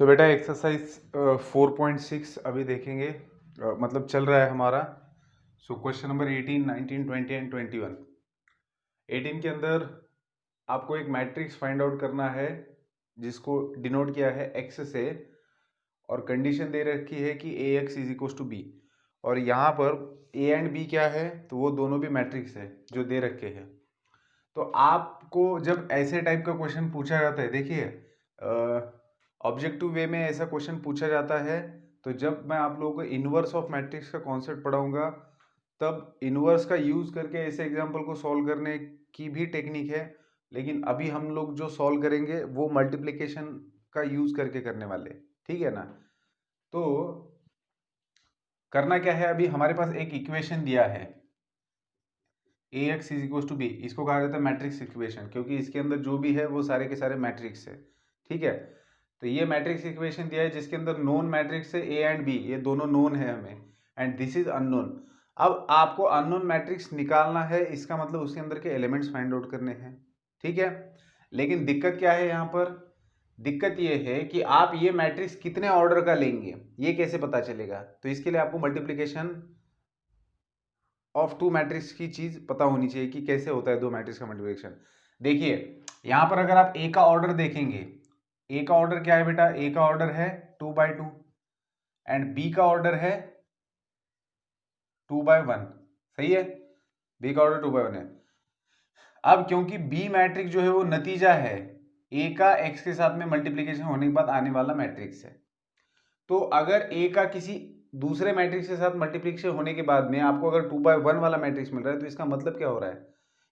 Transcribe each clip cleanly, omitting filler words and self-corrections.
सो बेटा एक्सरसाइज 4.6 अभी देखेंगे। मतलब चल रहा है हमारा। So question number 18, 19, 20 and 21। 18 के अंदर आपको एक मैट्रिक्स फाइंड आउट करना है जिसको डिनोट किया है एक्स से, और कंडीशन दे रखी है कि A X is equal to B. और यहाँ पर ए एंड बी क्या है, तो वो दोनों भी मैट्रिक्स है जो दे रखे हैं। तो आपको जब ऐसे टाइप का क्वेश्चन पूछा जाता है, देखिए ऑब्जेक्टिव वे में ऐसा क्वेश्चन पूछा जाता है, तो जब मैं आप लोगों को इनवर्स ऑफ मैट्रिक्स का कॉन्सेप्ट पढ़ाऊंगा तब इनवर्स का यूज करके ऐसे एग्जांपल को सॉल्व करने की भी टेक्निक है। लेकिन अभी हम लोग जो सॉल्व करेंगे वो मल्टीप्लिकेशन का यूज करके करने वाले, ठीक है ना। तो करना क्या है, अभी हमारे पास एक इक्वेशन दिया है A X is equal to B. इसको कहा जाता है मैट्रिक्स इक्वेशन, क्योंकि इसके अंदर जो भी है वो सारे के सारे मैट्रिक्स है, ठीक है। तो ये मैट्रिक्स इक्वेशन दिया है जिसके अंदर नोन मैट्रिक्स है ए एंड बी, ये दोनों नोन है हमें, एंड दिस इज अननोन। अब आपको अननोन मैट्रिक्स निकालना है, इसका मतलब उसके अंदर के एलिमेंट्स फाइंड आउट करने हैं, ठीक है। लेकिन दिक्कत क्या है यहाँ पर, दिक्कत ये है कि आप ये मैट्रिक्स कितने ऑर्डर का लेंगे ये कैसे पता चलेगा। तो इसके लिए आपको मल्टीप्लिकेशन ऑफ टू मैट्रिक्स की चीज पता होनी चाहिए कि कैसे होता है दो मैट्रिक्स का मल्टीप्लिकेशन। देखिए यहां पर अगर आप ए का ऑर्डर देखेंगे, ए का ऑर्डर क्या है बेटा, ए का ऑर्डर है 2/2 एंड बी का ऑर्डर है 2/1, सही है। बी का ऑर्डर 2/1 है। अब क्योंकि बी मैट्रिक्स जो है वो नतीजा है ए का एक्स के साथ में मल्टीप्लीकेशन होने के बाद आने वाला मैट्रिक्स है। तो अगर ए का किसी दूसरे मैट्रिक्स के साथ मल्टीप्लिकेशन होने के बाद में आपको अगर 2/1 वाला मैट्रिक्स मिल रहा है, तो इसका मतलब क्या हो रहा है,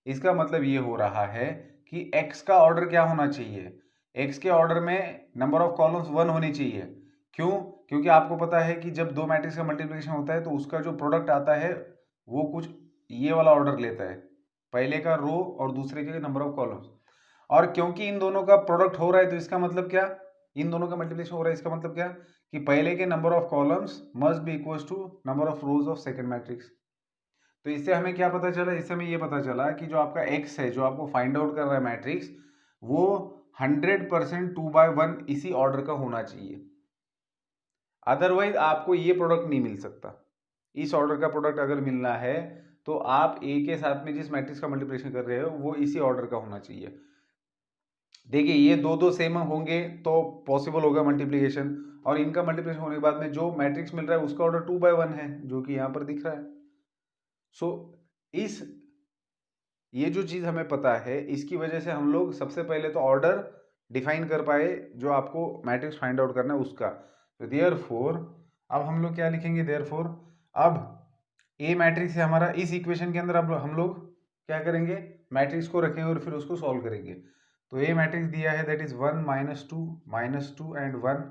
इसका मतलब ये हो रहा है कि x का ऑर्डर क्या होना चाहिए, x के ऑर्डर में नंबर ऑफ कॉलम्स 1 होनी चाहिए। क्यों, क्योंकि आपको पता है कि जब दो मैट्रिक्स का मल्टीप्लिकेशन होता है तो उसका जो प्रोडक्ट आता है वो कुछ ये वाला ऑर्डर लेता है, पहले का रो और दूसरे के नंबर ऑफ कॉलम्स। और क्योंकि इन दोनों का प्रोडक्ट हो रहा है तो इसका मतलब क्या, इन दोनों का मल्टीप्लिकेशन हो रहा है, इसका मतलब क्या कि पहले के number of columns must be equal to number of rows of second matrix. तो इससे हमें क्या पता चला, इससे हमें ये पता चला कि जो आपका x है जो आपको फाइंड आउट कर रहा है मैट्रिक्स, वो 100% 2/1 इसी ऑर्डर का होना चाहिए। अदरवाइज आपको ये प्रोडक्ट नहीं मिल सकता। इस ऑर्डर का प्रोडक्ट अगर मिलना है तो आप a के साथ में जिस मैट्रिक्स का मल्टीप्लिकेशन कर रहे हो वो इसी ऑर्डर का होना चाहिए। देखिए ये दो दो सेम होंगे तो पॉसिबल होगा मल्टीप्लिकेशन, और इनका मल्टीप्लिकेशन होने के बाद में जो मैट्रिक्स मिल रहा है उसका ऑर्डर 2/1 है जो कि यहाँ पर दिख रहा है। सो इस ये जो चीज़ हमें पता है इसकी वजह से हम लोग सबसे पहले तो ऑर्डर डिफाइन कर पाए जो आपको मैट्रिक्स फाइंड आउट करना है उसका। तो देयरफॉर अब हम लोग क्या लिखेंगे, देयरफॉर अब ए मैट्रिक्स है हमारा, इस इक्वेशन के अंदर अब हम लोग क्या करेंगे, मैट्रिक्स को रखेंगे और फिर उसको सॉल्व करेंगे। तो ए मैट्रिक्स दिया है दैट इज 1 -2 एंड 1।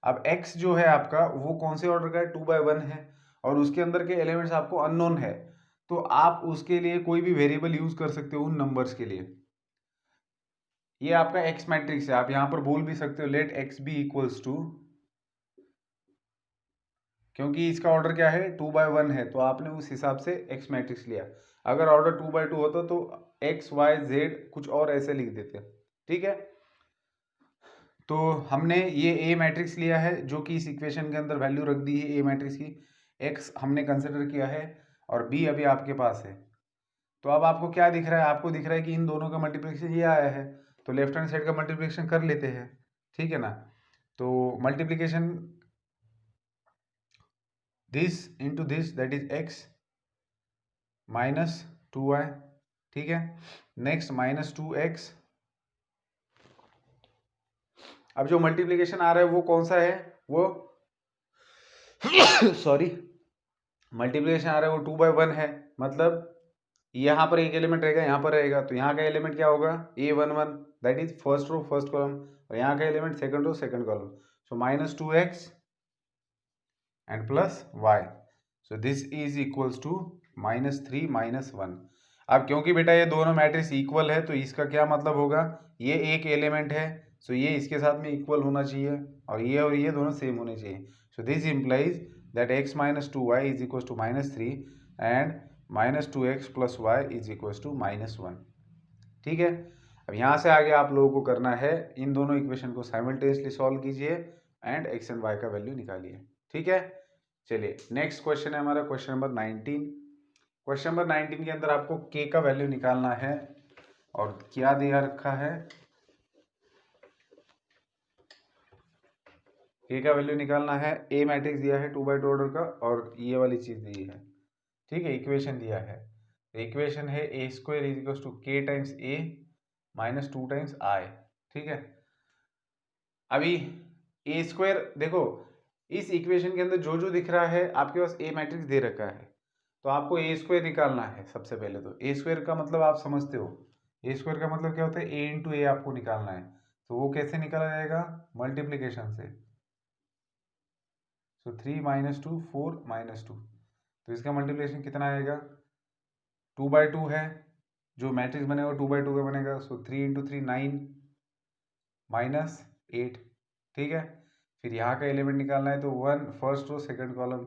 अब x जो है आपका वो कौन से ऑर्डर का है, 2/1 है, और उसके अंदर के एलिमेंट्स आपको अननोन है। तो आप उसके लिए कोई भी वेरिएबल यूज कर सकते हो उन नंबर्स के लिए। ये आपका x मैट्रिक्स है, आप यहां पर बोल भी सकते हो let x B equals to, क्योंकि इसका ऑर्डर क्या है 2/1 है तो आपने उस हिसाब से x मैट्रिक्स लिया। अगर ऑर्डर 2/2 होता तो x y z कुछ और ऐसे लिख देते, ठीक है। तो हमने ये ए मैट्रिक्स लिया है जो कि इस इक्वेशन के अंदर वैल्यू रख दी है ए मैट्रिक्स की, एक्स हमने कंसिडर किया है और बी अभी आपके पास है। तो अब आपको क्या दिख रहा है, आपको दिख रहा है कि इन दोनों का मल्टीप्लिकेशन ये आया है, तो लेफ्ट हैंड साइड का मल्टीप्लिकेशन कर लेते हैं, ठीक है ना। तो multiplication this into this that is x -2y, ठीक है। Next -2x। अब जो मल्टीप्लिकेशन आ रहा है वो कौन सा है, वो सॉरी मल्टीप्लिकेशन आ रहा है वो 2/1 है, मतलब यहाँ पर एक एलिमेंट रहेगा यहाँ पर रहेगा, तो यहाँ का एलिमेंट क्या होगा a11 that is first row first column, और यहाँ का element second row second column. So -2x and plus y, so this is equals to -3 -1। अब क्योंकि बेटा ये दोनों मैट्रिक्स इक्वल है तो इसका क्या मतलब होगा, ये एक एलिमेंट है सो ये इसके साथ में इक्वल होना चाहिए और ये दोनों सेम होने चाहिए। So this implies that x -2y is equal to -3 and -2x + y is equal to -1, ठीक है। अब यहाँ से आगे आप लोगों को करना है इन दोनों इक्वेशन को साइमल्टेनियसली सॉल्व कीजिए एंड एक्स एंड वाई का वैल्यू निकालिए। ठीक है, चलिए नेक्स्ट क्वेश्चन है हमारा क्वेश्चन नंबर 19। क्वेश्चन नंबर 19 के अंदर आपको के का वैल्यू निकालना है और क्या दिया रखा है, के का वैल्यू निकालना है। ए मैट्रिक्स दिया है 2x2 ऑर्डर का और ये वाली चीज दी है। ठीक है, इक्वेशन दिया है, इक्वेशन है ए स्क्वायर इज इक्वल टू के times A minus 2 times I. ठीक है, अभी ए स्क्वायर देखो, इस इक्वेशन के अंदर जो जो दिख रहा है आपके पास ए मैट्रिक्स दे रखा है, तो आपको ए स्क्वायर निकालना है। सबसे पहले तो ए स्क्वायर का मतलब आप समझते हो, ए स्क्वायर का मतलब क्या होता है, ए इंटू ए आपको निकालना है। तो वो कैसे निकाला जाएगा, मल्टीप्लीकेशन से। सो 3 माइनस 2 4 माइनस 2, तो इसका मल्टीप्लिकेशन कितना आएगा, 2/2 है, जो मैट्रिक्स बनेगा 2/2 का बनेगा। सो 3 इंटू 3 9 माइनस 8। ठीक है, फिर यहाँ का एलिमेंट निकालना है, तो 1 first row second column,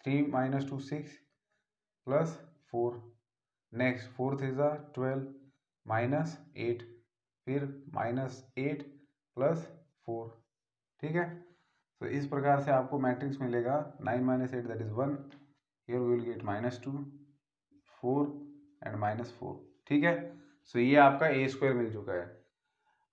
3 minus 2 6 plus 4, next 4 3 12 minus 8, फिर माइनस 8 प्लस 4। ठीक है, तो इस प्रकार से आपको मैट्रिक्स मिलेगा 9 minus 8 that is 1, here we will get minus 2 4 and minus 4। ठीक है, सो ये आपका ए स्क्वायर मिल चुका है।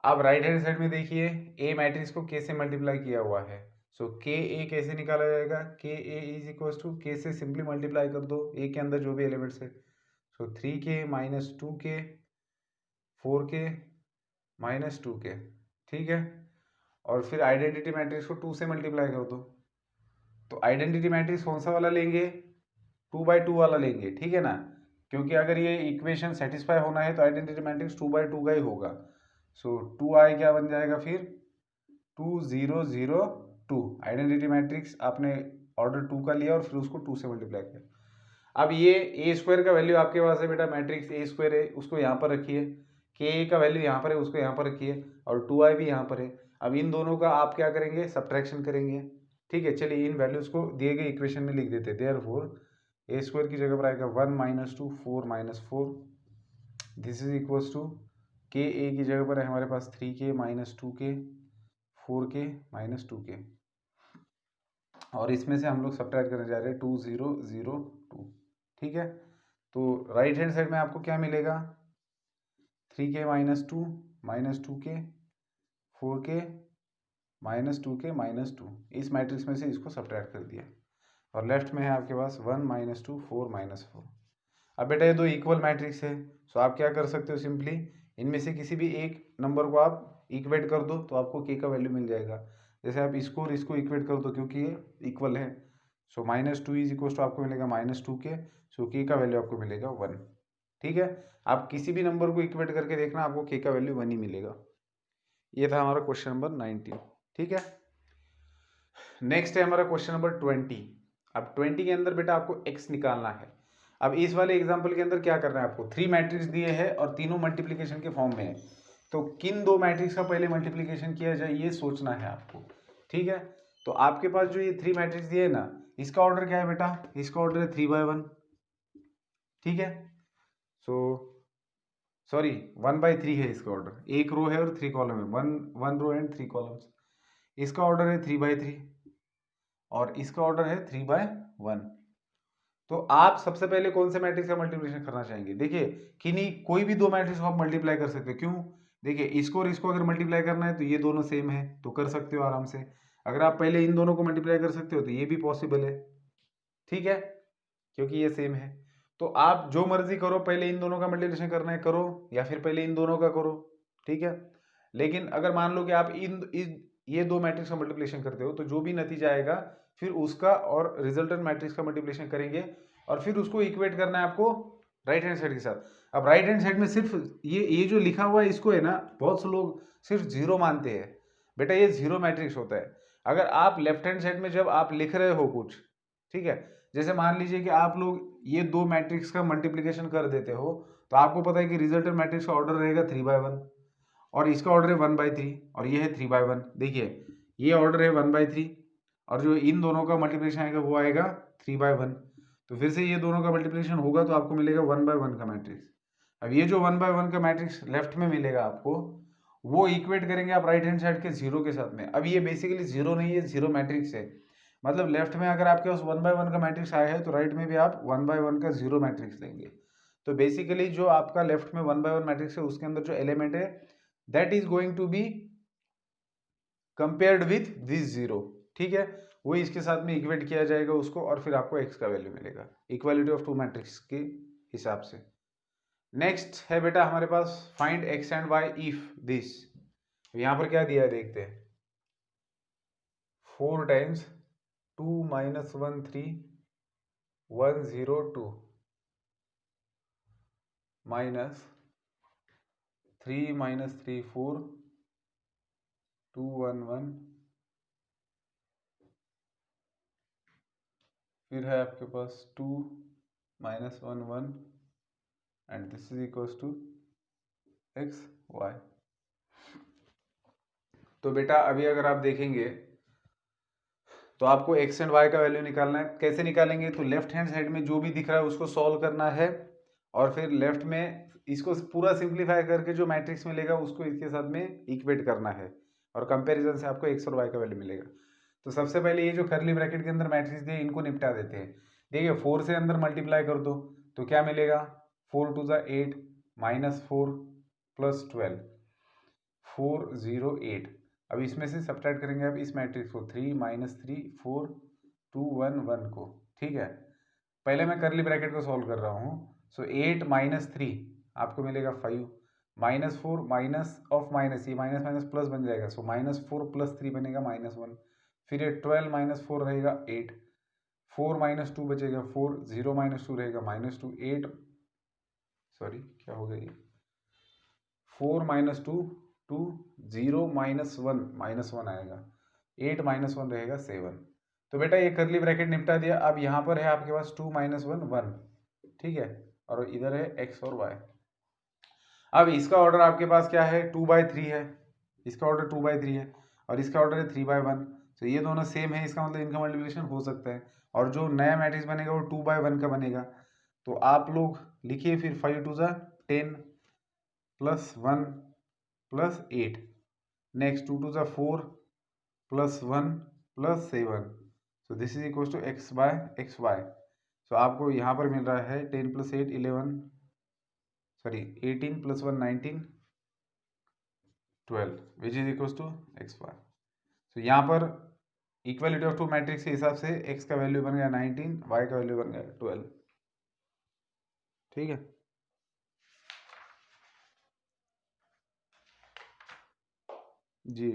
अब राइट हैंड साइड में देखिए ए मैट्रिक्स को के से मल्टीप्लाई किया हुआ है। सो के ए कैसे निकाला जाएगा, के ए इज इक्वल टू के से सिंपली मल्टीप्लाई कर दो ए के अंदर जो भी एलिमेंट्स है। सो 3k minus 2k 4k minus 2k। ठीक है, और फिर आइडेंटिटी मैट्रिक्स को 2 से मल्टीप्लाई कर दो। तो आइडेंटिटी मैट्रिक्स कौन सा वाला लेंगे, 2/2 वाला लेंगे। ठीक है ना, क्योंकि अगर ये इक्वेशन सेटिस्फाई होना है तो आइडेंटिटी मैट्रिक्स 2/2 का ही होगा। सो 2i क्या बन जाएगा फिर 2 0 0 2। आइडेंटिटी मैट्रिक्स आपने ऑर्डर 2 का लिया और फिर उसको 2 से मल्टीप्लाई किया। अब ये ए स्क्वायर का वैल्यू आपके पास है बेटा, मैट्रिक्स ए स्क्वायर है, उसको यहाँ पर रखिए। के ए का वैल्यू यहाँ पर है, उसको यहाँ पर रखिए, और 2i भी यहाँ पर है। अब इन दोनों का आप क्या करेंगे, सब्ट्रैक्शन करेंगे। ठीक है, चलिए इन वैल्यूज को दिए गए इक्वेशन में लिख देते हैं। देयरफॉर ए स्क्वायर की जगह पर आएगा 1 minus 2 4 minus 4, this is equals to के ए की जगह पर है हमारे पास 3k minus 2k 4k minus 2k, और इसमें से हम लोग सब्ट्रैक्ट करने जा रहे हैं 2 0 0 2। ठीक है, तो राइट हैंड साइड में आपको क्या मिलेगा, 3k minus 2 minus 2k 4k minus 2k minus 2, इस मैट्रिक्स में से इसको सब्ट्रैक्ट कर दिया, और लेफ्ट में है आपके पास 1 माइनस 2 4 माइनस 4। अब बेटा ये दो इक्वल मैट्रिक्स है, सो आप क्या कर सकते हो, सिंपली इनमें से किसी भी एक नंबर को आप इक्वेट कर दो तो आपको के का वैल्यू मिल जाएगा। जैसे आप इसको और इसको इक्वेट कर दो क्योंकि ये इक्वल है। So minus 2 is equal to आपको मिलेगा माइनस 2k, सो के का वैल्यू आपको मिलेगा 1। ठीक है, आप किसी भी नंबर को इक्वेट करके देखना, आपको के का वैल्यू 1 ही मिलेगा। ये था हमारा क्वेश्चन नंबर 19। ठीक है, नेक्स्ट है हमारा क्वेश्चन नंबर 20। अब 20 के अंदर बेटा आपको x निकालना है। अब इस वाले एग्जांपल के अंदर क्या करना है आपको, 3 मैट्रिक्स दिए हैं और तीनों मल्टीप्लिकेशन के फॉर्म में है, तो किन दो मैट्रिक्स का पहले मल्टीप्लिकेशन किया जाए ये सोचना है आपको। ठीक है, तो आपके पास जो ये 3 मैट्रिक्स दिए है ना, इसका ऑर्डर क्या है बेटा, इसका ऑर्डर है 3/1। ठीक है, सो सॉरी 1/3 है इसका ऑर्डर, एक रो है और 3 कॉलम है, 1 रो एंड 3 कॉलम्स। इसका ऑर्डर है 3/3 और इसका ऑर्डर है 3/1। तो आप सबसे पहले कौन से मैट्रिक्स का मल्टीप्लिकेशन करना चाहेंगे, देखिए किन्हीं कोई भी दो मैट्रिक्स को आप मल्टीप्लाई कर सकते हो। क्यों, देखिए इसको और इसको अगर मल्टीप्लाई करना है तो ये दोनों सेम है तो कर सकते हो आराम से। अगर आप पहले इन दोनों को मल्टीप्लाई कर सकते हो तो ये भी पॉसिबल है। ठीक है, क्योंकि ये सेम है, तो आप जो मर्जी करो, पहले इन दोनों का मल्टीप्लिकेशन करना है करो, या फिर पहले इन दोनों का करो। ठीक है, लेकिन अगर मान लो कि आप ये दो मैट्रिक्स का मल्टीप्लिकेशन करते हो तो जो भी नतीजा आएगा फिर उसका और रिजल्टेंट मैट्रिक्स का मल्टीप्लिकेशन करेंगे और फिर उसको इक्वेट करना है आपको राइट हैंड साइड के साथ। अब राइट हैंड साइड में सिर्फ ये जो लिखा हुआ है इसको है ना, बहुत से लोग सिर्फ जीरो मानते हैं। बेटा ये जीरो मैट्रिक्स होता है। अगर आप लेफ्ट हैंड साइड में जब आप लिख रहे हो कुछ, ठीक है, जैसे मान लीजिए कि आप लोग ये दो मैट्रिक्स का मल्टीप्लिकेशन कर देते हो तो आपको पता है कि रिजल्टेंट मैट्रिक्स का ऑर्डर रहेगा 3/1 और इसका ऑर्डर है 1/3 और ये है 3/1। देखिए ये ऑर्डर है 1/3 और जो इन दोनों का मल्टीप्लिकेशन आएगा वो आएगा 3/1। तो फिर से ये दोनों का मल्टीप्लिकेशन होगा तो आपको मिलेगा 1/1 का मैट्रिक्स। अब ये जो 1 बाय 1 का मैट्रिक्स लेफ्ट में मिलेगा आपको, वो इक्वेट करेंगे आप राइट हैंड साइड के जीरो के साथ में। अब ये बेसिकली जीरो नहीं है, जीरो मैट्रिक्स है। मतलब लेफ्ट में अगर आपके पास 1 बाय 1 का मैट्रिक्स आया है तो राइट में भी आप 1 बाय 1 का जीरो मैट्रिक्स लेंगे। तो बेसिकली जो आपका लेफ्ट में 1 बाय 1 मैट्रिक्स है उसके अंदर जो एलिमेंट है that is going to be compared with this zero, ठीक है। वो इसके साथ में इक्वेट किया जाएगा उसको, और फिर आपको एक्स का वैल्यू मिलेगा इक्वालिटी ऑफ टू मैट्रिक्स के हिसाब से। नेक्स्ट है बेटा हमारे पास find X and Y if this. यहां पर क्या दिया है देखते हैं, 4 टाइम्स 2 माइनस 1 3 1 0 2 माइनस 3 माइनस 3 4 2 1 1, फिर है आपके पास 2 माइनस 1 1 and this is equals to x Y. तो बेटा अभी अगर आप देखेंगे तो आपको एक्स एंड वाई का वैल्यू निकालना है। कैसे निकालेंगे, तो लेफ्ट हैंड साइड में जो भी दिख रहा है उसको सॉल्व करना है, और फिर लेफ्ट में इसको पूरा सिंप्लीफाई करके जो मैट्रिक्स मिलेगा उसको इसके साथ में इक्वेट करना है, और कंपैरिजन से आपको एक्स और वाई का वैल्यू मिलेगा। तो सबसे पहले ये जो कर्ली ब्रैकेट के अंदर मैट्रिक्स दिए इनको निपटा देते हैं। देखिए 4 से अंदर मल्टीप्लाई कर दो तो क्या मिलेगा, 4 2 ज़ा 8 माइनस 4 प्लस 12 4 0 8। अब इसमें से सब्ट्रैक्ट करेंगे आप इस मैट्रिक्स को 3 माइनस 3 4 2 1 1 को, ठीक है। पहले मैं करली ब्रैकेट को सॉल्व कर रहा हूँ। सो 8 माइनस 3 आपको मिलेगा 5 माइनस 4 माइनस ऑफ माइनस, ये माइनस माइनस प्लस बन जाएगा। सो माइनस 4 प्लस 3 बनेगा माइनस 1, फिर ये 12 माइनस 4 रहेगा 8, 4 माइनस 2 बचेगा 4, 0 माइनस 2 रहेगा माइनस 2, 8 सॉरी क्या हो गया ये 4 माइनस 2 2 0 माइनस 1 आएगा, 8 माइनस 1 रहेगा 7। तो बेटा ये करली ब्रैकेट निपटा दिया। अब यहाँ पर है आपके पास 2 माइनस 1 1, ठीक है, और इधर है एक्स और वाई। अब इसका ऑर्डर आपके पास क्या है, 2/3 है, इसका ऑर्डर 2/3 है, और इसका ऑर्डर है 3/1। तो ये दोनों सेम है, इसका मतलब इनका मल्टीप्लिकेशन हो सकता है, और जो नया मैट्रिक्स बनेगा वो 2/1 का बनेगा। तो आप लोग लिखिए फिर 5 2 ज़ा 10 प्लस 1 प्लस 8, नेक्स्ट 2 2 ज़ा 4 plus 1 plus 7। So this is equal to X by X Y. So आपको यहाँ पर मिल रहा है 10 plus 8 11 sorry 18 plus 1 19 12 which is equal to x Y. तो यहाँ पर इक्वालिटी ऑफ टू मैट्रिक्स के हिसाब से एक्स का वैल्यू बन गया 19, वाई का वैल्यू बन गया 12, ठीक है। जी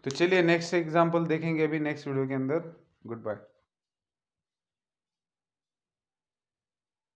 तो चलिए नेक्स्ट एग्जांपल देखेंगे अभी नेक्स्ट वीडियो के अंदर। Good bye.